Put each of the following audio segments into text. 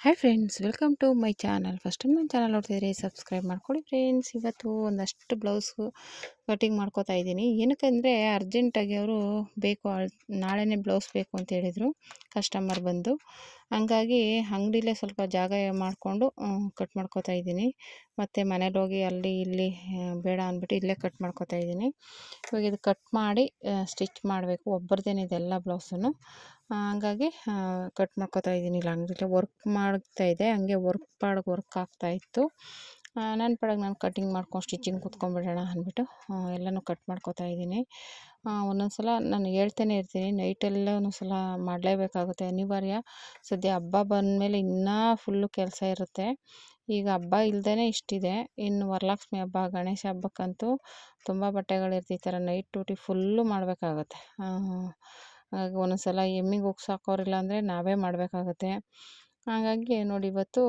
Hi friends, welcome to my channel. First time ನನ್ನ channel ನೋಡ್ತಿದ್ರೆ subscribe ಮಾಡ್ಕೊಳ್ಳಿ friends. ಇವತ್ತು ಒಂದಷ್ಟು ಬ್ಲೌಸು ಕಟಿಂಗ್ ಮಾಡ್ಕೋತಾ ಇದ್ದೀನಿ. ಏನಕ್ಕಂದರೆ ಅರ್ಜೆಂಟಾಗಿ ಅವರು ಬೇಕು, ನಾಳೆನೇ ಬ್ಲೌಸ್ ಬೇಕು ಅಂತ ಹೇಳಿದರು ಕಸ್ಟಮರ್ ಬಂದು. ಹಂಗಾಗಿ ಅಂಗಡಿಲೇ ಸ್ವಲ್ಪ ಜಾಗ ಮಾಡಿಕೊಂಡು ಕಟ್ ಮಾಡ್ಕೋತಾ ಇದ್ದೀನಿ. ಮತ್ತು ಮನೇಲಿ ಹೋಗಿ ಅಲ್ಲಿ ಇಲ್ಲಿ ಬೇಡ ಅಂದ್ಬಿಟ್ಟು ಇಲ್ಲೇ ಕಟ್ ಮಾಡ್ಕೋತಾ ಇದ್ದೀನಿ. ಇವಾಗ ಇದು ಕಟ್ ಮಾಡಿ ಸ್ಟಿಚ್ ಮಾಡಬೇಕು. ಒಬ್ಬರದೇನೆ ಇದೆಲ್ಲ ಬ್ಲೌಸನ್ನು. ಹಂಗಾಗಿ ಕಟ್ ಮಾಡ್ಕೋತಾ ಇದ್ದೀನಿ. ಇಲ್ಲ ಅಂಗಡಿಲೇ ವರ್ಕ್ ಮಾಡ್ತಾಯಿದ್ದೆ, ಹಂಗೆ ವರ್ಕ್ ಆಗ್ತಾಯಿತ್ತು. ನನ್ನ ಪಾಡಿಗೆ ನಾನು ಕಟಿಂಗ್ ಮಾಡ್ಕೊಂಡು ಸ್ಟಿಚಿಂಗ್ ಕೂತ್ಕೊಂಡ್ಬಿಡೋಣ ಅಂದ್ಬಿಟ್ಟು ಎಲ್ಲನೂ ಕಟ್ ಮಾಡ್ಕೋತಾ ಇದ್ದೀನಿ. ಒಂದೊಂದು ಸಲ ನಾನು ಹೇಳ್ತಾನೆ ಇರ್ತೀನಿ, ನೈಟೆಲ್ಲ ಒಂದೊಂದು ಸಲ ಮಾಡಲೇಬೇಕಾಗುತ್ತೆ, ಅನಿವಾರ್ಯ. ಸದ್ಯ ಹಬ್ಬ ಬಂದಮೇಲೆ ಇನ್ನೂ ಫುಲ್ಲು ಕೆಲಸ ಇರುತ್ತೆ. ಈಗ ಹಬ್ಬ ಇಲ್ಲದೇ ಇಷ್ಟಿದೆ, ಇನ್ನು ವರಲಕ್ಷ್ಮಿ ಹಬ್ಬ, ಗಣೇಶ ಹಬ್ಬಕ್ಕಂತೂ ತುಂಬ ಬಟ್ಟೆಗಳಿರುತ್ತೆ. ಈ ಥರ ನೈಟ್ ಡ್ಯೂಟಿ ಫುಲ್ಲು ಮಾಡಬೇಕಾಗತ್ತೆ. ಹಾಗಾಗಿ ಒಂದೊಂದು ಸಲ ಎಮ್ಮಿಗೆ ಉಗ್ಸ್ ಹಾಕೋರಿಲ್ಲ ಅಂದರೆ ನಾವೇ ಮಾಡಬೇಕಾಗತ್ತೆ. ಹಾಗಾಗಿ ನೋಡಿ, ಇವತ್ತು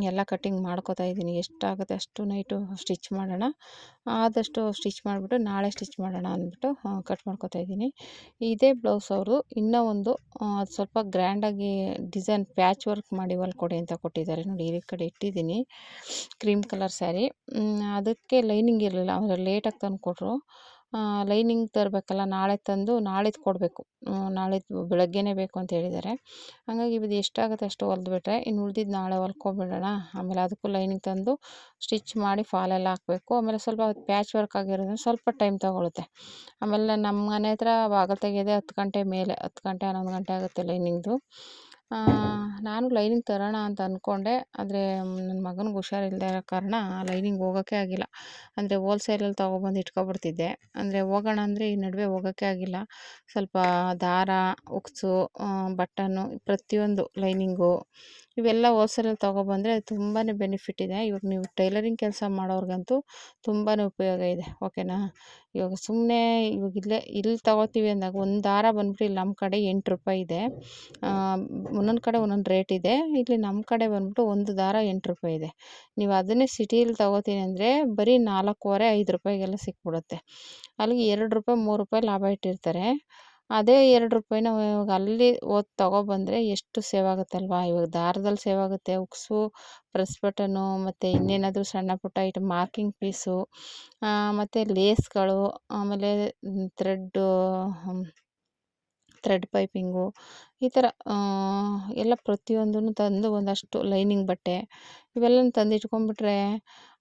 ಎಲ್ಲ ಕಟ್ಟಿಂಗ್ ಮಾಡ್ಕೋತಾ ಇದ್ದೀನಿ. ಎಷ್ಟಾಗುತ್ತೆ ಅಷ್ಟು ನೈಟು ಸ್ಟಿಚ್ ಮಾಡೋಣ, ಆದಷ್ಟು ಸ್ಟಿಚ್ ಮಾಡಿಬಿಟ್ಟು ನಾಳೆ ಸ್ಟಿಚ್ ಮಾಡೋಣ ಅಂದ್ಬಿಟ್ಟು ಕಟ್ ಮಾಡ್ಕೋತಾ ಇದ್ದೀನಿ. ಇದೇ ಬ್ಲೌಸ್ ಅವ್ರದ್ದು ಇನ್ನೂ ಒಂದು ಅದು ಸ್ವಲ್ಪ ಗ್ರ್ಯಾಂಡಾಗಿ ಡಿಸೈನ್ ಪ್ಯಾಚ್ ವರ್ಕ್ ಮಾಡಿ ಹೊಲ್ಕೊಡಿ ಅಂತ ಕೊಟ್ಟಿದ್ದಾರೆ. ನೋಡಿ, ಈ ಕಡೆ ಇಟ್ಟಿದ್ದೀನಿ. ಕ್ರೀಮ್ ಕಲರ್ ಸ್ಯಾರಿ, ಅದಕ್ಕೆ ಲೈನಿಂಗ್ ಇರಲಿಲ್ಲ, ಅವರು ಲೇಟಾಗಿ ತಂದು ಕೊಟ್ಟರು. ಲೈನಿಂಗ್ ತರಬೇಕಲ್ಲ, ನಾಳೆ ತಂದು ನಾಳಿದ್ದು ಕೊಡಬೇಕು. ನಾಳಿದ್ದು ಬೆಳಗ್ಗೆನೇ ಬೇಕು ಅಂತ ಹೇಳಿದ್ದಾರೆ. ಹಾಗಾಗಿ ಇದು ಎಷ್ಟಾಗುತ್ತೆ ಅಷ್ಟು ಹೊಲ್ದುಬಿಟ್ರೆ ಇನ್ನು ಉಳ್ದಿದ್ದು ನಾಳೆ ಹೊಲ್ಕೊಬಿಡೋಣ. ಆಮೇಲೆ ಅದಕ್ಕೂ ಲೈನಿಂಗ್ ತಂದು ಸ್ಟಿಚ್ ಮಾಡಿ ಫಾಲೆಲ್ಲ ಹಾಕಬೇಕು. ಆಮೇಲೆ ಸ್ವಲ್ಪ ಪ್ಯಾಚ್ ವರ್ಕ್ ಆಗಿರೋದ್ರಿಂದ ಸ್ವಲ್ಪ ಟೈಮ್ ತೊಗೊಳುತ್ತೆ. ಆಮೇಲೆ ನಮ್ಮ ಮನೆ ಹತ್ರ ಬಾಗಿಲು ತೆಗೆಯೋದೇ 10 ಗಂಟೆ ಮೇಲೆ, 10 ಗಂಟೆ 11 ಗಂಟೆ ಆಗುತ್ತೆ ಲೈನಿಂಗ್ದು. ನಾನು ಲೈನಿಂಗ್ ತರೋಣ ಅಂತ ಅಂದ್ಕೊಂಡೆ, ಆದರೆ ನನ್ನ ಮಗನಿಗೆ ಹುಷಾರಿಲ್ಲದೆ ಇರೋ ಕಾರಣ ಲೈನಿಂಗ್ ಹೋಗೋಕ್ಕೆ ಆಗಿಲ್ಲ. ಅಂದರೆ ಹೋಲ್ಸೇಲಲ್ಲಿ ತೊಗೊಬಂದು ಇಟ್ಕೊಬಿಡ್ತಿದ್ದೆ. ಅಂದರೆ ಹೋಗೋಣ ಅಂದರೆ ಈ ನಡುವೆ ಹೋಗೋಕ್ಕೆ ಆಗಿಲ್ಲ. ಸ್ವಲ್ಪ ದಾರ, ಉಕ್ಸು, ಬಟನ್ನು, ಪ್ರತಿಯೊಂದು ಲೈನಿಂಗು ಇವೆಲ್ಲ ಹೋಲ್ಸೇಲಲ್ಲಿ ತೊಗೊಬಂದರೆ ತುಂಬಾ ಬೆನಿಫಿಟ್ ಇದೆ. ಇವಾಗ ನೀವು ಟೈಲರಿಂಗ್ ಕೆಲಸ ಮಾಡೋರಿಗಂತೂ ತುಂಬಾ ಉಪಯೋಗ ಇದೆ, ಓಕೆನಾ. ಇವಾಗ ಸುಮ್ಮನೆ ಇವಾಗ ಇಲ್ಲಿ ತೊಗೋತೀವಿ ಅಂದಾಗ ಒಂದು ದಾರ ಬಂದ್ಬಿಟ್ಟು ಇಲ್ಲಿ ನಮ್ಮ ಕಡೆ 8 ರೂಪಾಯಿ ಇದೆ. ಒಂದೊಂದು ಕಡೆ ಒಂದೊಂದು ರೇಟ್ ಇದೆ. ಇಲ್ಲಿ ನಮ್ಮ ಕಡೆ ಬಂದ್ಬಿಟ್ಟು ಒಂದು ದಾರ 8 ರೂಪಾಯಿ ಇದೆ. ನೀವು ಅದನ್ನೇ ಸಿಟಿಯಲ್ಲಿ ತೊಗೋತೀನಿ ಅಂದರೆ ಬರೀ 4.25 5 ರೂಪಾಯಿಗೆಲ್ಲ ಸಿಕ್ಬಿಡುತ್ತೆ. ಅಲ್ಲಿಗೆ 2 ರೂಪಾಯಿ 3 ರೂಪಾಯಿ ಲಾಭ ಇಟ್ಟಿರ್ತಾರೆ. ಅದೇ 2 ರೂಪಾಯಿನ ಇವಾಗ ಅಲ್ಲಿ ಹೋಗಿ ತೊಗೊಬಂದರೆ ಎಷ್ಟು ಸೇವ್ ಆಗುತ್ತಲ್ವ. ಇವಾಗ ದಾರದಲ್ಲಿ ಸೇವ್ ಆಗುತ್ತೆ, ಉಕ್ಸು, ಪ್ರೆಸ್ ಬಟನ್ನು, ಮತ್ತು ಇನ್ನೇನಾದರೂ ಸಣ್ಣ ಪುಟ್ಟ ಐಟಮ್, ಮಾರ್ಕಿಂಗ್ ಪೀಸು, ಮತ್ತು ಲೇಸ್ಗಳು, ಆಮೇಲೆ ಥ್ರೆಡ್ ಪೈಪಿಂಗು, ಈ ಥರ ಎಲ್ಲ ಪ್ರತಿಯೊಂದನ್ನು ತಂದು ಒಂದಷ್ಟು ಲೈನಿಂಗ್ ಬಟ್ಟೆ ಇವೆಲ್ಲನೂ ತಂದು ಇಟ್ಕೊಂಡ್ಬಿಟ್ರೆ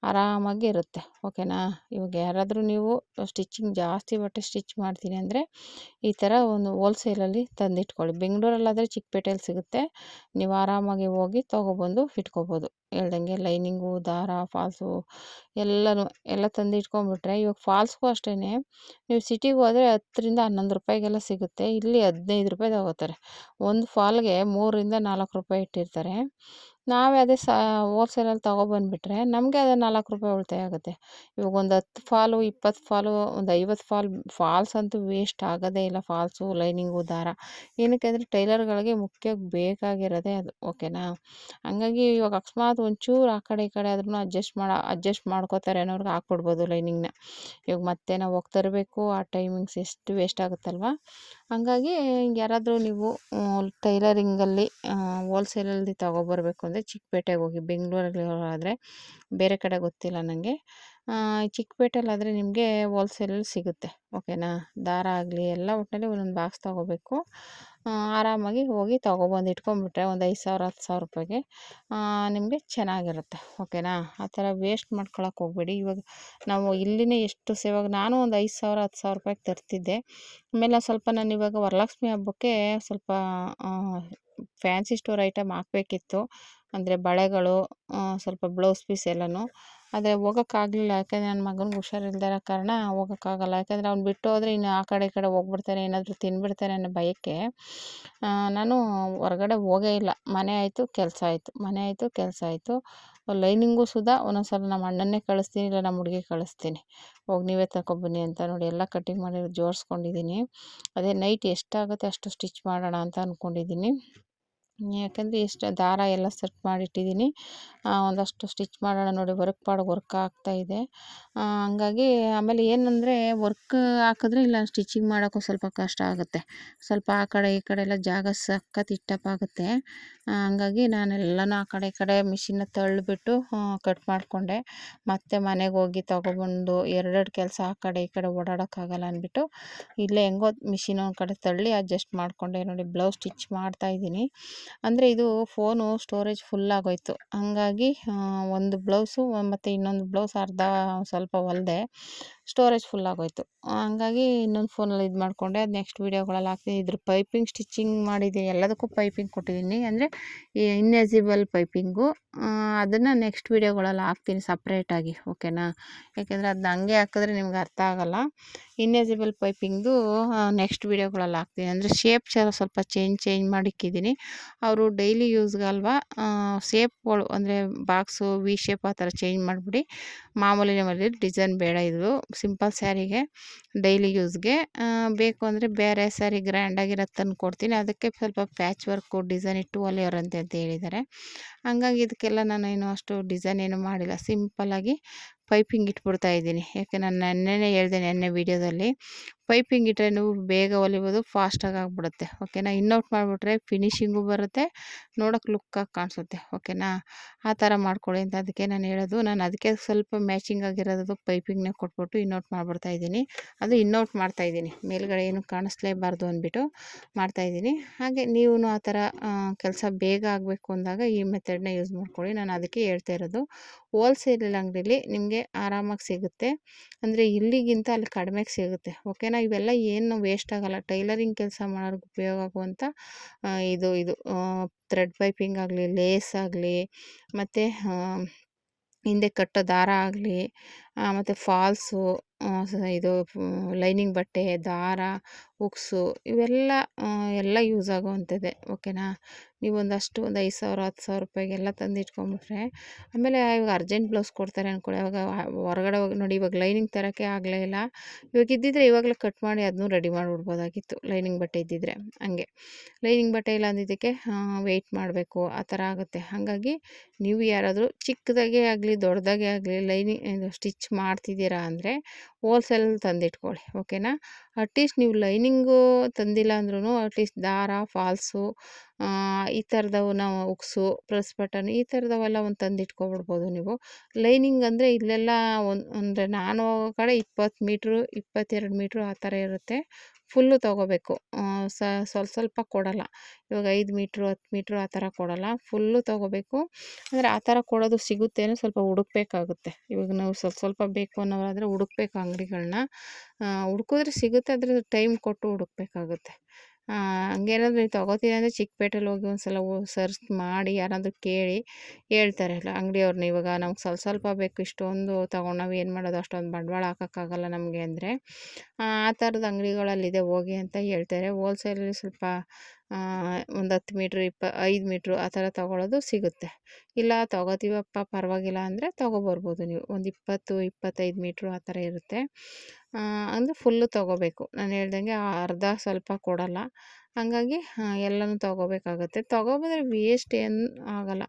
ಆರಾಮಾಗಿ ಇರುತ್ತೆ, ಓಕೆನಾ. ಇವಾಗ ಯಾರಾದರೂ ನೀವು ಸ್ಟಿಚಿಂಗ್ ಜಾಸ್ತಿ ಬಟ್ಟೆ ಸ್ಟಿಚ್ ಮಾಡ್ತೀನಿ ಅಂದರೆ ಈ ಥರ ಒಂದು ಹೋಲ್ಸೇಲಲ್ಲಿ ತಂದಿಟ್ಕೊಳ್ಳಿ. ಬೆಂಗಳೂರಲ್ಲಾದರೆ ಚಿಕ್ಕಪೇಟೆಯಲ್ಲಿ ಸಿಗುತ್ತೆ. ನೀವು ಆರಾಮಾಗಿ ಹೋಗಿ ತೊಗೊಬಂದು ಇಟ್ಕೊಬೋದು. ಹೇಳ್ದಂಗೆ ಲೈನಿಂಗು, ದಾರ, ಫಾಲ್ಸು ಎಲ್ಲ ತಂದು ಇಟ್ಕೊಂಡ್ಬಿಟ್ರೆ, ಇವಾಗ ಫಾಲ್ಸ್ಗೂ ಅಷ್ಟೇ, ನೀವು ಸಿಟಿಗೆ ಹೋದರೆ 10 ರಿಂದ 11 ರೂಪಾಯಿಗೆಲ್ಲ ಸಿಗುತ್ತೆ. ಇಲ್ಲಿ 15 ರೂಪಾಯಿ ತೊಗೋತಾರೆ. ಒಂದು ಫಾಲ್ಗೆ 3 ರಿಂದ 4 ರೂಪಾಯಿ ಇಟ್ಟಿರ್ತಾರೆ. ನಾವೇ ಅದೇ ಹೋಲ್ಸೇಲಲ್ಲಿ ತೊಗೊಬಂದುಬಿಟ್ರೆ ನಮಗೆ ಅದು 4 ರೂಪಾಯಿ ಉಳಿತಾಯ ಆಗುತ್ತೆ. ಇವಾಗ ಒಂದು 10 ಫಾಲು, 20 ಫಾಲು, ಒಂದು 50 ಫಾಲ್ಸ್ ಅಂತೂ ವೇಸ್ಟ್ ಆಗೋದೇ ಇಲ್ಲ. ಫಾಲ್ಸು, ಲೈನಿಂಗು, ದಾರ ಏನಕ್ಕೆ ಅಂದರೆ ಟೈಲರ್ಗಳಿಗೆ ಮುಖ್ಯವಾಗಿ ಬೇಕಾಗಿರೋದೇ ಅದು, ಓಕೆನಾ. ಹಂಗಾಗಿ ಇವಾಗ ಅಕಸ್ಮಾತ್ ಒಂಚೂರು ಆ ಕಡೆ ಈ ಕಡೆ ಆದ್ರೂ ಅಡ್ಜಸ್ಟ್ ಮಾಡ್ಕೋತಾರೆ ಅನ್ನೋರ್ಗೆ ಹಾಕ್ಬಿಡ್ಬೋದು ಲೈನಿಂಗ್ನ. ಇವಾಗ ಮತ್ತೆ ನಾವು ಹೋಗಿ ತರಬೇಕು, ಆ ಟೈಮಿಂಗ್ಸ್ ಎಷ್ಟು ವೇಸ್ಟ್ ಆಗುತ್ತಲ್ವ. ಹಂಗಾಗಿ ಯಾರಾದರೂ ನೀವು ಟೈಲರಿಂಗಲ್ಲಿ ಹೋಲ್ಸೇಲಲ್ಲಿ ತೊಗೊಬರ್ಬೇಕು ಅಂದರೆ ಚಿಕ್ಕಪೇಟೆಗೆ ಹೋಗಿ. ಬೆಂಗಳೂರಲ್ಲಿ ಆದರೆ ಬೇರೆ ಕಡೆ ಗೊತ್ತಿಲ್ಲ ನನಗೆ. ಚಿಕ್ಕಪೇಟೆಯಲ್ಲಾದರೆ ನಿಮಗೆ ಹೋಲ್ಸೇಲಲ್ಲಿ ಸಿಗುತ್ತೆ, ಓಕೆನಾ. ದಾರ ಆಗಲಿ ಎಲ್ಲ ಒಟ್ಟಿನಲ್ಲಿ ಒಂದೊಂದು ಬಾಕ್ಸ್ ತೊಗೋಬೇಕು. ಆರಾಮಾಗಿ ಹೋಗಿ ತೊಗೊಬಂದು ಇಟ್ಕೊಂಡ್ಬಿಟ್ರೆ ಒಂದು 5,000 10,000 ರೂಪಾಯಿಗೆ ನಿಮಗೆ ಚೆನ್ನಾಗಿರುತ್ತೆ, ಓಕೆನಾ. ಆ ಥರ ವೇಸ್ಟ್ ಮಾಡ್ಕೊಳಕ್ಕೆ ಹೋಗಬೇಡಿ. ಇವಾಗ ನಾವು ಇಲ್ಲಿನೇ ಎಷ್ಟು ಸೇವಾಗ, ನಾನು ಒಂದು 5,000 10,000 ರೂಪಾಯಿಗೆ ತರ್ತಿದ್ದೆ. ಆಮೇಲೆ ಸ್ವಲ್ಪ ನಾನು ಇವಾಗ ವರಲಕ್ಷ್ಮಿ ಹಬ್ಬಕ್ಕೆ ಸ್ವಲ್ಪ ಫ್ಯಾನ್ಸಿ ಸ್ಟೋರ್ ಐಟಮ್ ಹಾಕಬೇಕಿತ್ತು. ಅಂದರೆ ಬಳೆಗಳು, ಸ್ವಲ್ಪ ಬ್ಲೌಸ್ ಪೀಸ್ ಎಲ್ಲನೂ. ಆದರೆ ಹೋಗೋಕ್ಕಾಗಲಿಲ್ಲ, ಯಾಕೆಂದರೆ ನನ್ನ ಮಗನಿಗೆ ಹುಷಾರಿಲ್ಲದೆ ಇರೋ ಕಾರಣ ಹೋಗೋಕ್ಕಾಗಲ್ಲ. ಯಾಕೆಂದರೆ ಅವ್ನು ಬಿಟ್ಟು ಹೋದರೆ ಇನ್ನು ಆ ಕಡೆ ಈ ಕಡೆ ಹೋಗ್ಬಿಡ್ತಾನೆ, ಏನಾದರೂ ತಿಂದುಬಿಡ್ತಾನೆ ಅನ್ನೋ ಭಯಕ್ಕೆ ನಾನು ಹೊರಗಡೆ ಹೋಗೇ ಇಲ್ಲ. ಮನೆ ಆಯಿತು ಕೆಲಸ ಆಯಿತು, ಮನೆ ಆಯಿತು ಕೆಲಸ ಆಯಿತು. ಲೈನಿಂಗು ಸುಧಾ ಒಂದೊಂದು ಸಲ ನಮ್ಮ ಅಣ್ಣನ್ನೇ ಕಳಿಸ್ತೀನಿ, ಇಲ್ಲ ನಮ್ಮ ಹುಡುಗಿ ಕಳಿಸ್ತೀನಿ, ಹೋಗಿ ನೀವೇ ತಗೊಬನ್ನಿ ಅಂತ. ನೋಡಿ, ಎಲ್ಲ ಕಟ್ಟಿಂಗ್ ಮಾಡಿ ಜೋಡಿಸ್ಕೊಂಡಿದ್ದೀನಿ. ಅದೇ ನೈಟ್ ಎಷ್ಟಾಗುತ್ತೆ ಅಷ್ಟು ಸ್ಟಿಚ್ ಮಾಡೋಣ ಅಂತ ಅಂದ್ಕೊಂಡಿದ್ದೀನಿ. ಯಾಕಂದರೆ ಎಷ್ಟು ದಾರ ಎಲ್ಲ ಸೆಟ್ ಮಾಡಿಟ್ಟಿದ್ದೀನಿ. ಒಂದಷ್ಟು ಸ್ಟಿಚ್ ಮಾಡೋಣ ನೋಡಿ, ವರ್ಕ್ ಆಗ್ತಾಯಿದೆ. ಹಂಗಾಗಿ ಆಮೇಲೆ ಏನಂದರೆ ವರ್ಕ್ ಹಾಕಿದ್ರೆ ಇಲ್ಲ ಸ್ಟಿಚಿಂಗ್ ಮಾಡೋಕ್ಕೂ ಸ್ವಲ್ಪ ಕಷ್ಟ ಆಗುತ್ತೆ. ಸ್ವಲ್ಪ ಆ ಕಡೆ ಈ ಕಡೆ ಎಲ್ಲ ಜಾಗ ಸಖತ್ ಇಟ್ಟಪ್ಪಾಗುತ್ತೆ. ಹಂಗಾಗಿ ನಾನೆಲ್ಲನೂ ಆ ಕಡೆ ಈ ಕಡೆ ಮಿಷಿನ್ನ ತಳ್ಳಿಬಿಟ್ಟು ಕಟ್ ಮಾಡಿಕೊಂಡೆ. ಮತ್ತೆ ಮನೆಗೆ ಹೋಗಿ ತೊಗೊಬಂದು ಎರಡೆರಡು ಕೆಲಸ ಆ ಕಡೆ ಈ ಕಡೆ ಓಡಾಡೋಕ್ಕಾಗಲ್ಲ ಅಂದ್ಬಿಟ್ಟು ಇಲ್ಲೇ ಹೆಂಗೋ ಮಿಷಿನ್ ಒಂದು ಕಡೆ ತಳ್ಳಿ ಅಡ್ಜಸ್ಟ್ ಮಾಡಿಕೊಂಡೆ ನೋಡಿ. ಬ್ಲೌಸ್ ಸ್ಟಿಚ್ ಮಾಡ್ತಾಯಿದ್ದೀನಿ. ಅಂದರೆ ಇದು ಫೋನು ಸ್ಟೋರೇಜ್ ಫುಲ್ಲಾಗೋಯ್ತು. ಹಂಗಾಗಿ ಒಂದು ಬ್ಲೌಸು ಮತ್ತು ಇನ್ನೊಂದು ಬ್ಲೌಸ್ ಅರ್ಧ ಸ್ವಲ್ಪ ಹೊಲ್ದೆ ಸ್ಟೋರೇಜ್ ಫುಲ್ಲಾಗೋಯ್ತು. ಹಂಗಾಗಿ ಇನ್ನೊಂದು ಫೋನಲ್ಲಿ ಇದು ಮಾಡಿಕೊಂಡೆ. ಅದು ನೆಕ್ಸ್ಟ್ ವೀಡಿಯೋಗಳಲ್ಲಿ ಹಾಕ್ತೀನಿ. ಇದ್ರ ಪೈಪಿಂಗ್ ಸ್ಟಿಚಿಂಗ್ ಮಾಡಿದ್ದೀನಿ, ಎಲ್ಲದಕ್ಕೂ ಪೈಪಿಂಗ್ ಕೊಟ್ಟಿದ್ದೀನಿ. ಅಂದರೆ ಈ ಇನ್ಎಸಿಬಲ್ ಪೈಪಿಂಗು. ಅದನ್ನು ನೆಕ್ಸ್ಟ್ ವೀಡಿಯೋಗಳಲ್ಲಿ ಹಾಕ್ತೀನಿ ಸಪ್ರೇಟಾಗಿ, ಓಕೆನಾ. ಯಾಕೆಂದರೆ ಅದನ್ನ ಹಂಗೆ ಹಾಕಿದ್ರೆ ನಿಮ್ಗೆ ಅರ್ಥ ಆಗೋಲ್ಲ. ಇನ್ಎಸಿಬಲ್ ಪೈಪಿಂಗ್ದು ನೆಕ್ಸ್ಟ್ ವೀಡಿಯೋಗಳಲ್ಲಿ ಹಾಕ್ತೀನಿ. ಅಂದರೆ ಶೇಪ್ ಸ್ವಲ್ಪ ಚೇಂಜ್ ಮಾಡಿಕ್ಕಿದ್ದೀನಿ. ಅವರು ಡೈಲಿ ಯೂಸ್ಗಲ್ವಾ ಶೇಪ್ಗಳು ಅಂದರೆ ಬಾಕ್ಸು ವಿ ಶೇಪ್ ಆ ಥರ ಚೇಂಜ್ ಮಾಡಿಬಿಡಿ. ಮಾಮೂಲಿ ನಮ್ಮಲ್ಲಿ ಡಿಸೈನ್ ಬೇಡ, ಇದು ಸಿಂಪಲ್ ಸ್ಯಾರಿಗೆ ಡೈಲಿ ಯೂಸ್ಗೆ ಬೇಕು ಅಂದರೆ ಬೇರೆ ಸ್ಯಾರಿ ಗ್ರ್ಯಾಂಡಾಗಿರೋದು ತಂದು ಕೊಡ್ತೀನಿ. ಅದಕ್ಕೆ ಸ್ವಲ್ಪ ಪ್ಯಾಚ್ ವರ್ಕು ಡಿಸೈನ್ ಇಟ್ಟು ಹೊಲಿಯೋರಂತೆ ಅಂತ ಹೇಳಿದ್ದಾರೆ. ಹಂಗಾಗಿ ಇದಕ್ಕೆಲ್ಲ ನಾನು ಏನು ಅಷ್ಟು ಡಿಸೈನ್ ಏನು ಮಾಡಿಲ್ಲ, ಸಿಂಪಲ್ಲಾಗಿ ಪೈಪಿಂಗ್ ಇಟ್ಬಿಡ್ತಾ ಇದ್ದೀನಿ. ಯಾಕೆ ನಾನು ನೆನ್ನೆನೇ ಹೇಳಿದೆ, ನೆನ್ನೆ ವೀಡಿಯೋದಲ್ಲಿ ಪೈಪಿಂಗ್ ಇಟ್ಟರೆ ನೀವು ಬೇಗ ಹೊಲಿಬೋದು, ಫಾಸ್ಟಾಗಿ ಆಗಿಬಿಡುತ್ತೆ, ಓಕೆನಾ. ಇನ್ನೌಟ್ ಮಾಡಿಬಿಟ್ರೆ ಫಿನಿಶಿಂಗು ಬರುತ್ತೆ, ನೋಡೋಕೆ ಲುಕ್ಕಾಗಿ ಕಾಣಿಸುತ್ತೆ, ಓಕೆನಾ. ಆ ಥರ ಮಾಡ್ಕೊಳ್ಳಿ ಅಂತ ಅದಕ್ಕೆ ನಾನು ಹೇಳೋದು. ನಾನು ಅದಕ್ಕೆ ಸ್ವಲ್ಪ ಮ್ಯಾಚಿಂಗ್ ಆಗಿರೋದು ಪೈಪಿಂಗ್ನ ಕೊಟ್ಬಿಟ್ಟು ಇನ್ನೌಟ್ ಮಾಡಿಬಿಡ್ತಾಯಿದ್ದೀನಿ. ಅದು ಇನ್ನೌಟ್ ಮಾಡ್ತಾಯಿದ್ದೀನಿ, ಮೇಲ್ಗಡೆ ಏನು ಕಾಣಿಸ್ಲೇಬಾರ್ದು ಅಂದ್ಬಿಟ್ಟು ಮಾಡ್ತಾಯಿದ್ದೀನಿ. ಹಾಗೆ ನೀವು ಆ ಥರ ಕೆಲಸ ಬೇಗ ಆಗಬೇಕು ಅಂದಾಗ ಈ ಮೆಥಡ್ನ ಯೂಸ್ ಮಾಡ್ಕೊಳ್ಳಿ. ನಾನು ಅದಕ್ಕೆ ಹೇಳ್ತಾ ಇರೋದು. ಹೋಲ್ಸೇಲ್ ಅಂಗಡಿಲಿ ನಿಮಗೆ ಆರಾಮಾಗಿ ಸಿಗುತ್ತೆ. ಅಂದರೆ ಇಲ್ಲಿಗಿಂತ ಅಲ್ಲಿ ಕಡಿಮೆಗೆ ಸಿಗುತ್ತೆ, ಓಕೆನಾ. ಇವೆಲ್ಲ ಏನು ವೇಸ್ಟ್ ಆಗೋಲ್ಲ, ಟೈಲರಿಂಗ್ ಕೆಲಸ ಮಾಡೋರ್ಗೆ ಉಪಯೋಗ ಆಗುವಂಥ ಇದು ಥ್ರೆಡ್ ಪೈಪಿಂಗ್ ಆಗಲಿ, ಲೇಸ್ ಆಗಲಿ, ಮತ್ತು ಹಿಂದೆ ಕಟ್ಟೋ ದಾರ ಆಗಲಿ, ಮತ್ತು ಫಾಲ್ಸು, ಇದು ಲೈನಿಂಗ್ ಬಟ್ಟೆ, ದಾರ, ಹುಕ್ಸು, ಇವೆಲ್ಲ ಎಲ್ಲ ಯೂಸ್ ಆಗೋವಂಥದ್ದೇ, ಓಕೆನಾ. ನೀವು ಒಂದು 5,000 10,000 ರೂಪಾಯಿಗೆಲ್ಲ ತಂದು ಇಟ್ಕೊಂಬಿಟ್ರೆ ಆಮೇಲೆ ಇವಾಗ ಅರ್ಜೆಂಟ್ ಬ್ಲೌಸ್ ಕೊಡ್ತಾರೆ ಅಂದ್ಕೊಳ್ಳಿ, ಅವಾಗ ಹೊರಗಡೆ ಹೋಗಿ ನೋಡಿ, ಇವಾಗ ಲೈನಿಂಗ್ ತರೋಕ್ಕೆ ಆಗಲೇ ಇಲ್ಲ. ಇವಾಗ ಇದ್ದಿದ್ರೆ ಇವಾಗಲೇ ಕಟ್ ಮಾಡಿ ಅದನ್ನೂ ರೆಡಿ ಮಾಡಿಬಿಡ್ಬೋದಾಗಿತ್ತು, ಲೈನಿಂಗ್ ಬಟ್ಟೆ ಇದ್ದಿದ್ರೆ. ಹಂಗೆ ಲೈನಿಂಗ್ ಬಟ್ಟೆ ಇಲ್ಲ ಅಂದಿದ್ದಕ್ಕೆ ವೆಯ್ಟ್ ಮಾಡಬೇಕು, ಆ ಥರ ಆಗುತ್ತೆ. ಹಾಗಾಗಿ ನೀವು ಯಾರಾದರೂ ಚಿಕ್ಕದಾಗೇ ಆಗಲಿ ದೊಡ್ಡದಾಗೇ ಆಗಲಿ ಲೈನಿಂಗ್ ಸ್ಟಿಚ್ ಮಾಡ್ತಿದ್ದೀರಾ ಅಂದರೆ ಹೋಲ್ಸೇಲಲ್ಲಿ ತಂದಿಟ್ಕೊಳ್ಳಿ, ಓಕೆನಾ. ಅಟ್ಲೀಸ್ಟ್ ನೀವು ಲೈನಿಂಗು ತಂದಿಲ್ಲ ಅಂದ್ರೂ ಅಟ್ಲೀಸ್ಟ್ ದಾರ, ಫಾಲ್ಸು, ಈ ಥರದವು ನಾವು ಉಕ್ಸು, ಪ್ರೆಸ್ ಬಟನ್, ಈ ಥರದವೆಲ್ಲ ಒಂದು ತಂದಿಟ್ಕೊಬಿಡ್ಬೋದು ನೀವು. ಲೈನಿಂಗ್ ಅಂದರೆ ಇಲ್ಲೆಲ್ಲ ಅಂದರೆ ನಾನು ಹೋಗೋ ಕಡೆ 20 ಮೀಟ್ರು 22 ಮೀಟ್ರು ಆ ಥರ ಇರುತ್ತೆ. ಫುಲ್ಲು ತೊಗೋಬೇಕು, ಸ್ವಲ್ಪ ಕೊಡೋಲ್ಲ. ಇವಾಗ 5 ಮೀಟ್ರು 10 ಮೀಟ್ರು ಆ ಥರ ಕೊಡೋಲ್ಲ, ಫುಲ್ಲು ತೊಗೋಬೇಕು. ಅಂದರೆ ಆ ಥರ ಕೊಡೋದು ಸಿಗುತ್ತೇನೋ, ಸ್ವಲ್ಪ ಹುಡುಕ್ಬೇಕಾಗುತ್ತೆ. ಇವಾಗ ನಾವು ಸ್ವಲ್ಪ ಬೇಕು ಅನ್ನೋರಾದರೆ ಹುಡುಕ್ಬೇಕು ಅಂಗಡಿಗಳನ್ನ. ಹುಡುಕಿದ್ರೆ ಸಿಗುತ್ತೆ, ಆದರೆ ಟೈಮ್ ಕೊಟ್ಟು ಹುಡುಕ್ಬೇಕಾಗುತ್ತೆ. ಹಂಗೇನಾದ್ರು ನೀವು ತೊಗೋತೀನಿ ಅಂದರೆ ಚಿಕ್ಕಪೇಟೆಲಿ ಹೋಗಿ ಒಂದು ಸಲ ಸರ್ಚ್ ಮಾಡಿ ಯಾರಾದರೂ ಕೇಳಿ ಹೇಳ್ತಾರೆ ಅಂಗಡಿಯವ್ರನ್ನ. ಇವಾಗ ನಮ್ಗೆ ಸ್ವಲ್ಪ ಬೇಕು, ಇಷ್ಟೊಂದು ತೊಗೊಂಡು ನಾವು ಏನು ಮಾಡೋದು, ಅಷ್ಟೊಂದು ಬಂಡವಾಳ ಹಾಕೋಕ್ಕಾಗಲ್ಲ ನಮಗೆ ಅಂದರೆ ಆ ಥರದ ಅಂಗಡಿಗಳಲ್ಲಿದೆ ಹೋಗಿ ಅಂತ ಹೇಳ್ತಾರೆ. ಹೋಲ್ಸೇಲಲ್ಲಿ ಸ್ವಲ್ಪ ಒಂದು 10 ಮೀಟ್ರ್ 5 ಮೀಟ್ರು ಆ ಥರ ತೊಗೊಳೋದು ಸಿಗುತ್ತೆ. ಇಲ್ಲ ತೊಗೋತೀವಪ್ಪ ಪರವಾಗಿಲ್ಲ ಅಂದರೆ ತೊಗೊಬರ್ಬೋದು ನೀವು. ಒಂದು 20 25 ಮೀಟ್ರು ಆ ಥರ ಇರುತ್ತೆ. ಅಂದರೆ ಫುಲ್ಲು ತೊಗೋಬೇಕು, ನಾನು ಹೇಳ್ದಂಗೆ ಅರ್ಧ ಸ್ವಲ್ಪ ಕೊಡೋಲ್ಲ. ಹಾಗಾಗಿ ಎಲ್ಲನೂ ತೊಗೋಬೇಕಾಗುತ್ತೆ. ತೊಗೊಬಂದ್ರೆ ವೇಸ್ಟ್ ಏನು ಆಗೋಲ್ಲ.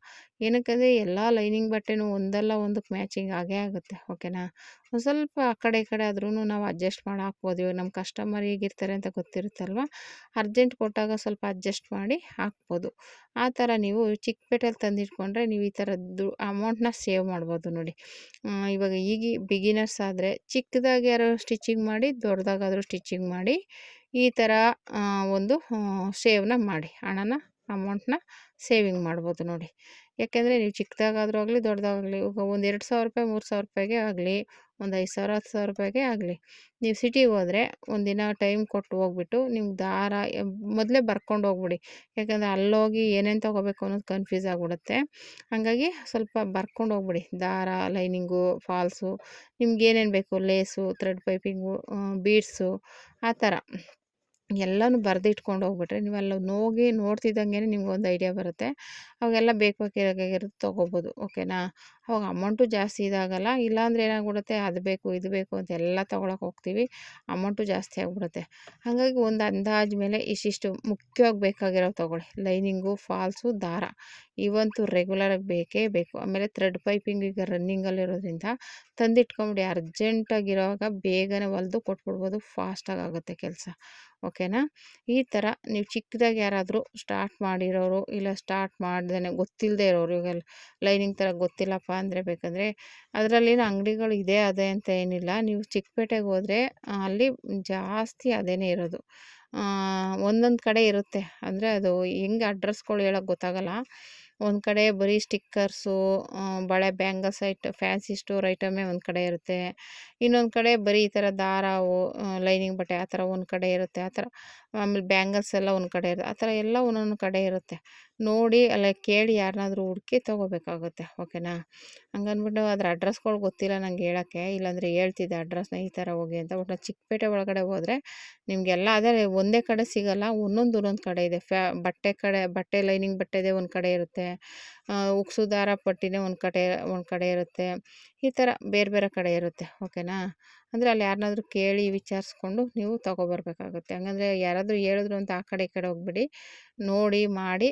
ಏನಕ್ಕಂದರೆ ಎಲ್ಲ ಲೈನಿಂಗ್ ಬಟ್ಟೆನೂ ಒಂದಲ್ಲ ಒಂದಕ್ಕೆ ಮ್ಯಾಚಿಂಗ್ ಆಗೇ ಆಗುತ್ತೆ, ಓಕೆನಾ. ಒಂದು ಸ್ವಲ್ಪ ಆ ಕಡೆ ಈ ಕಡೆ ಆದ್ರೂ ನಾವು ಅಡ್ಜಸ್ಟ್ ಮಾಡಿ ಹಾಕ್ಬೋದು. ಇವಾಗ ನಮ್ಮ ಕಸ್ಟಮರ್ ಹೇಗಿರ್ತಾರೆ ಅಂತ ಗೊತ್ತಿರುತ್ತಲ್ವ, ಅರ್ಜೆಂಟ್ ಕೊಟ್ಟಾಗ ಸ್ವಲ್ಪ ಅಡ್ಜಸ್ಟ್ ಮಾಡಿ ಹಾಕ್ಬೋದು. ಆ ಥರ ನೀವು ಚಿಕ್ಕಪೇಟೆಯಲ್ಲಿ ತಂದಿಟ್ಕೊಂಡ್ರೆ ನೀವು ಈ ಥರದ್ದು ಅಮೌಂಟನ್ನ ಸೇವ್ ಮಾಡ್ಬೋದು ನೋಡಿ. ಇವಾಗ ಬಿಗಿನರ್ಸ್ ಆದರೆ ಚಿಕ್ಕದಾಗಿ ಯಾರೋ ಸ್ಟಿಚಿಂಗ್ ಮಾಡಿ, ದೊಡ್ಡದಾಗಾದರೂ ಸ್ಟಿಚಿಂಗ್ ಮಾಡಿ, ಈ ಥರ ಒಂದು ಸೇವ್ನ ಮಾಡಿ, ಅಮೌಂಟನ್ನ ಸೇವಿಂಗ್ ಮಾಡ್ಬೋದು ನೋಡಿ. ಯಾಕೆಂದರೆ ನೀವು ಚಿಕ್ಕದಾಗಾದ್ರೂ ಆಗಲಿ ದೊಡ್ಡದಾಗಲಿ, ಇವಾಗ ಒಂದು 2,000 ರೂಪಾಯಿ 3,000 ರೂಪಾಯಿಗೆ ಆಗಲಿ, ಒಂದು 5,000 10,000 ರೂಪಾಯಿಗೆ ಆಗಲಿ, ನೀವು ಸಿಟಿಗೆ ಹೋದರೆ ಒಂದಿನ ಟೈಮ್ ಕೊಟ್ಟು ಹೋಗ್ಬಿಟ್ಟು ನಿಮ್ಗೆ ದಾರ ಮೊದಲೇ ಬರ್ಕೊಂಡು ಹೋಗ್ಬಿಡಿ. ಯಾಕಂದರೆ ಅಲ್ಲೋಗಿ ಏನೇನು ತೊಗೋಬೇಕು ಅನ್ನೋದು ಕನ್ಫ್ಯೂಸ್ ಆಗಿಬಿಡುತ್ತೆ. ಹಾಗಾಗಿ ಸ್ವಲ್ಪ ಬರ್ಕೊಂಡು ಹೋಗ್ಬಿಡಿ, ದಾರ, ಲೈನಿಂಗು, ಫಾಲ್ಸು, ನಿಮ್ಗೆ ಏನೇನು ಬೇಕು, ಲೇಸು, ಥ್ರೆಡ್ ಪೈಪಿಂಗು, ಬೀಡ್ಸು, ಆ ಥರ ಎಲ್ಲನೂ ಬರೆದಿಟ್ಕೊಂಡು ಹೋಗ್ಬಿಟ್ರೆ ನೀವು ಅಲ್ಲಿ ಹೋಗಿ ನೋಡ್ತಿದ್ದಂಗೆ ನಿಮ್ಗೊಂದು ಐಡಿಯಾ ಬರುತ್ತೆ. ಅವಾಗೆಲ್ಲ ಬೇಕಾಗಿರೋದು ತೊಗೋಬೋದು, ಓಕೆನಾ. ಅವಾಗ ಅಮೌಂಟು ಜಾಸ್ತಿ ಇದಾಗಲ್ಲ. ಇಲ್ಲಾಂದ್ರೆ ಏನಾಗ್ಬಿಡುತ್ತೆ, ಅದು ಬೇಕು ಇದು ಬೇಕು ಅಂತ ಎಲ್ಲ ತೊಗೊಳಕ್ಕೆ ಹೋಗ್ತೀವಿ, ಅಮೌಂಟು ಜಾಸ್ತಿ ಆಗಿಬಿಡುತ್ತೆ. ಹಾಗಾಗಿ ಒಂದು ಅಂದಾಜು ಮೇಲೆ ಇಷ್ಟಿಷ್ಟು ಮುಖ್ಯವಾಗಿ ಬೇಕಾಗಿರೋವು ತೊಗೊಳ್ಳಿ. ಲೈನಿಂಗು, ಫಾಲ್ಸು, ದಾರ ಇವಂತೂ ರೆಗ್ಯುಲರಾಗಿ ಬೇಕೇ ಬೇಕು. ಆಮೇಲೆ ಥ್ರೆಡ್ ಪೈಪಿಂಗ್ ಈಗ ರನ್ನಿಂಗಲ್ಲಿರೋದ್ರಿಂದ ತಂದಿಟ್ಕೊಂಬಿಡಿ. ಅರ್ಜೆಂಟಾಗಿರೋವಾಗ ಬೇಗನೆ ಹೊಲ್ದು ಕೊಟ್ಬಿಡ್ಬೋದು, ಫಾಸ್ಟಾಗಿ ಆಗುತ್ತೆ ಕೆಲಸ. ಓಕೆನಾ? ಈ ಥರ ನೀವು ಚಿಕ್ಕದಾಗಿ ಯಾರಾದರೂ ಸ್ಟಾರ್ಟ್ ಮಾಡಿರೋರು, ಇಲ್ಲ ಸ್ಟಾರ್ಟ್ ಮಾಡ್ದೇ ಗೊತ್ತಿಲ್ಲದೆ ಇರೋರು, ಇವಾಗ ಲೈನಿಂಗ್ ಥರ ಗೊತ್ತಿಲ್ಲಪ್ಪ ಅಂದರೆ ಬೇಕಂದರೆ ಅದರಲ್ಲಿನ ಅಂಗಡಿಗಳು ಇದೆ ಅದೇ ಅಂತ ಏನಿಲ್ಲ. ನೀವು ಚಿಕ್ಕಪೇಟೆಗೆ ಹೋದರೆ ಅಲ್ಲಿ ಜಾಸ್ತಿ ಅದೇನೇ ಇರೋದು. ಒಂದೊಂದು ಕಡೆ ಇರುತ್ತೆ, ಅಂದರೆ ಅದು ಹೆಂಗೆ ಅಡ್ರೆಸ್ಗಳು ಹೇಳೋಕ್ಕೆ ಗೊತ್ತಾಗಲ್ಲ. ಒಂದು ಕಡೆ ಬರೀ ಸ್ಟಿಕ್ಕರ್ಸು, ಬಳೆ ಬ್ಯಾಂಗಲ್ಸ್ ಫ್ಯಾನ್ಸಿ ಸ್ಟೋರ್ ಐಟಮೇ ಒಂದು ಕಡೆ ಇರುತ್ತೆ. ಇನ್ನೊಂದು ಕಡೆ ಬರೀ ಈ ಥರ ದಾರವು, ಲೈನಿಂಗ್ ಬಟ್ಟೆ ಆ ಥರ ಒಂದು ಕಡೆ ಇರುತ್ತೆ. ಆ ಥರ ಆಮೇಲೆ ಬ್ಯಾಂಗಲ್ಸ್ ಎಲ್ಲ ಒಂದು ಕಡೆ ಇರುತ್ತೆ. ಆ ಥರ ಎಲ್ಲ ಒಂದೊಂದು ಕಡೆ ಇರುತ್ತೆ. ನೋಡಿ ಅಲ್ಲ ಕೇಳಿ ಯಾರನ್ನಾದ್ರೂ ಹುಡುಕಿ ತೊಗೋಬೇಕಾಗುತ್ತೆ. ಓಕೆನಾ? ಹಂಗನ್ಬಿಟ್ಟು ಅದ್ರ ಅಡ್ರೆಸ್ಗಳು ಗೊತ್ತಿಲ್ಲ ನಂಗೆ ಹೇಳೋಕ್ಕೆ, ಇಲ್ಲಾಂದರೆ ಹೇಳ್ತಿದ್ದೆ ಅಡ್ರೆಸ್ನ ಈ ಥರ ಹೋಗಿ ಅಂತ. ಒಟ್ಟು ಚಿಕ್ಕಪೇಟೆ ಒಳಗಡೆ ಹೋದರೆ ನಿಮಗೆಲ್ಲ ಅದೇ ಒಂದೇ ಕಡೆ ಸಿಗೋಲ್ಲ, ಒಂದೊಂದು ಕಡೆ ಇದೆ. ಬಟ್ಟೆ ಲೈನಿಂಗ್ ಬಟ್ಟೆದೇ ಒಂದು ಕಡೆ ಇರುತ್ತೆ, ಉಕ್ಸು ದಾರ ಪಟ್ಟಿನೇ ಒಂದು ಕಡೆ ಇರುತ್ತೆ. ಈ ಥರ ಬೇರೆ ಬೇರೆ ಕಡೆ ಇರುತ್ತೆ. ಓಕೆನಾ? ಅಂದರೆ ಅಲ್ಲಿ ಯಾರನ್ನಾದ್ರೂ ಕೇಳಿ ವಿಚಾರಿಸ್ಕೊಂಡು ನೀವು ತೊಗೊಬರ್ಬೇಕಾಗುತ್ತೆ. ಹಂಗಂದರೆ ಯಾರಾದರೂ ಹೇಳಿದ್ರು ಅಂತ ಆ ಕಡೆ ಈ ಕಡೆ ಹೋಗ್ಬೇಡಿ, ನೋಡಿ ಮಾಡಿ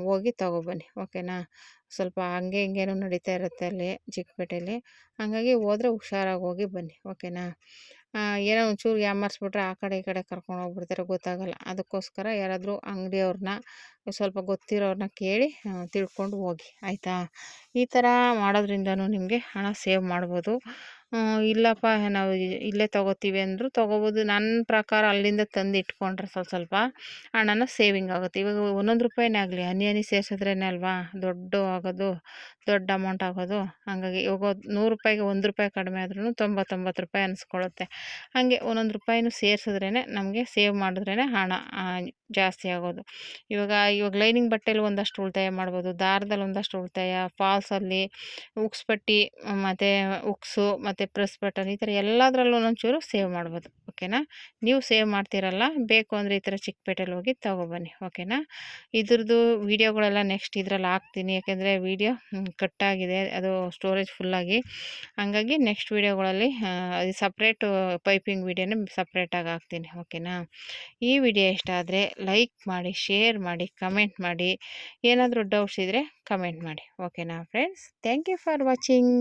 ಹೋಗಿ ತೊಗೊಬನ್ನಿ. ಓಕೆನಾ? ಸ್ವಲ್ಪ ಹಂಗೆ ಹಿಂಗೇನೋ ನಡೀತಾ ಇರುತ್ತೆ ಅಲ್ಲಿ ಚಿಕ್ಕಪೇಟೆಯಲ್ಲಿ. ಹಾಗಾಗಿ ಹೋದರೆ ಹುಷಾರಾಗಿ ಹೋಗಿ ಬನ್ನಿ. ಓಕೆನಾ? ಏನೋ ಒಂಚೂರು ಯಾಮಾರಿಸ್ಬಿಟ್ರೆ ಆ ಕಡೆ ಈ ಕಡೆ ಕರ್ಕೊಂಡು ಹೋಗ್ಬಿಡ್ತಾರೆ, ಗೊತ್ತಾಗಲ್ಲ. ಅದಕ್ಕೋಸ್ಕರ ಯಾರಾದರೂ ಅಂಗಡಿಯವ್ರನ್ನ ಸ್ವಲ್ಪ ಗೊತ್ತಿರೋರನ್ನ ಕೇಳಿ ತಿಳ್ಕೊಂಡು ಹೋಗಿ, ಆಯಿತಾ? ಈ ಥರ ಮಾಡೋದ್ರಿಂದನೂ ನಿಮಗೆ ಹಣ ಸೇವ್ ಮಾಡ್ಬೋದು. ಇಲ್ಲಪ್ಪ ನಾವು ಇಲ್ಲೇ ತೊಗೋತೀವಿ ಅಂದರೂ ತೊಗೋಬೋದು. ನನ್ನ ಪ್ರಕಾರ ಅಲ್ಲಿಂದ ತಂದು ಇಟ್ಕೊಂಡ್ರೆ ಸ್ವಲ್ಪ ಹಣನ ಸೇವಿಂಗ್ ಆಗುತ್ತೆ. ಇವಾಗ ಒಂದೊಂದು ರೂಪಾಯಿನೇ ಆಗಲಿ ಹನಿ ಹನಿ ಸೇರಿಸಿದ್ರೇ ಅಲ್ವಾ ಆಗೋದು, ದೊಡ್ಡ ಅಮೌಂಟ್ ಆಗೋದು. ಹಾಗಾಗಿ ಇವಾಗ ₹100ಗೆ ₹1 ಕಡಿಮೆ ಆದ್ರೂ 99 ರೂಪಾಯಿ ಅನಿಸ್ಕೊಳ್ಳುತ್ತೆ. ಹಾಗೆ ಒಂದೊಂದು ರೂಪಾಯಿನೂ ಸೇರಿಸಿದ್ರೇ ನಮಗೆ ಸೇವ್ ಮಾಡಿದ್ರೇ ಹಣ ಜಾಸ್ತಿ ಆಗೋದು. ಇವಾಗ ಲೈನಿಂಗ್ ಬಟ್ಟೆಲಿ ಒಂದಷ್ಟು ಉಳಿತಾಯ ಮಾಡ್ಬೋದು, ದಾರದಲ್ಲಿ ಒಂದಷ್ಟು ಉಳಿತಾಯ, ಫಾಲ್ಸಲ್ಲಿ ಉಕ್ಸ್ ಪಟ್ಟಿ ಮತ್ತು ಉಕ್ಸು ಮತ್ತು ಪ್ರೆಸ್ ಬಟನ್ ಈ ಥರ ಎಲ್ಲದರಲ್ಲೂ ಒಂದೊಂಚೂರು ಸೇವ್ ಮಾಡ್ಬೋದು. ಓಕೆನಾ? ನೀವು ಸೇವ್ ಮಾಡ್ತೀರಲ್ಲ, ಬೇಕು ಅಂದರೆ ಈ ಥರ ಚಿಕ್ಕಪೇಟೆಲಿ ಹೋಗಿ ತೊಗೊಬನ್ನಿ. ಓಕೆನಾ? ಇದ್ರದ್ದು ವೀಡಿಯೋಗಳೆಲ್ಲ ನೆಕ್ಸ್ಟ್ ಇದ್ರಲ್ಲಿ ಹಾಕ್ತೀನಿ, ಯಾಕೆಂದರೆ ವೀಡಿಯೋ ಕಟ್ಟಾಗಿದೆ, ಅದು ಸ್ಟೋರೇಜ್ ಫುಲ್ಲಾಗಿ. ಹಂಗಾಗಿ ನೆಕ್ಸ್ಟ್ ವೀಡಿಯೋಗಳಲ್ಲಿ ಸಪ್ರೇಟು ಪೈಪಿಂಗ್ ವೀಡಿಯೋನೇ ಸಪ್ರೇಟಾಗಿ ಹಾಕ್ತೀನಿ. ಓಕೆನಾ? ಈ ವಿಡಿಯೋ ಇಷ್ಟ ಆದರೆ ಲೈಕ್ ಮಾಡಿ, ಶೇರ್ ಮಾಡಿ, ಕಮೆಂಟ್ ಮಾಡಿ. ಏನಾದರೂ ಡೌಟ್ಸ್ ಇದ್ದರೆ ಕಮೆಂಟ್ ಮಾಡಿ. ಓಕೆನಾ friends? Thank you for watching.